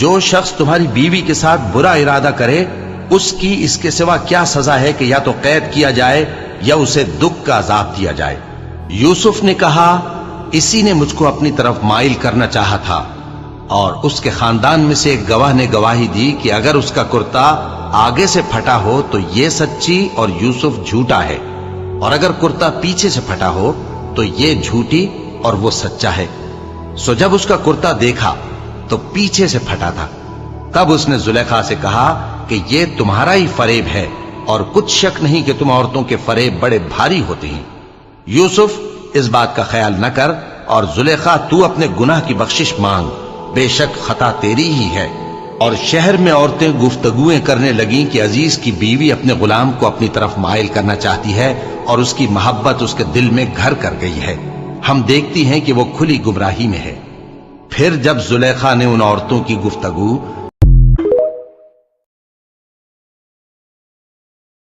جو شخص تمہاری بیوی کے ساتھ برا ارادہ کرے اس کی اس کے سوا کیا سزا ہے کہ یا تو قید کیا جائے یا اسے دکھ کا عذاب دیا جائے۔ یوسف نے کہا اسی نے مجھ کو اپنی طرف مائل کرنا چاہا تھا، اور اس کے خاندان میں سے ایک گواہ نے گواہی دی کہ اگر اس کا کرتا آگے سے پھٹا ہو تو یہ سچی اور یوسف جھوٹا ہے، اور اگر کرتا پیچھے سے پھٹا ہو تو یہ جھوٹی اور وہ سچا ہے۔ سو جب اس کا کرتا دیکھا تو پیچھے سے پھٹا تھا، تب اس نے زلیخا سے کہا کہ یہ تمہارا ہی فریب ہے، اور کچھ شک نہیں کہ تم عورتوں کے فریب بڑے بھاری ہوتے ہیں۔ یوسف اس بات کا خیال نہ کر، اور زلیخا تو اپنے گناہ کی بخشش مانگ، بے شک خطا تیری ہی ہے۔ اور شہر میں عورتیں گفتگویں کرنے لگیں کہ عزیز کی بیوی اپنے غلام کو اپنی طرف مائل کرنا چاہتی ہے، اور اس کی محبت اس کے دل میں گھر کر گئی ہے، ہم دیکھتی ہیں کہ وہ کھلی گمراہی میں ہے۔ پھر جب زلیخا نے ان عورتوں کی گفتگو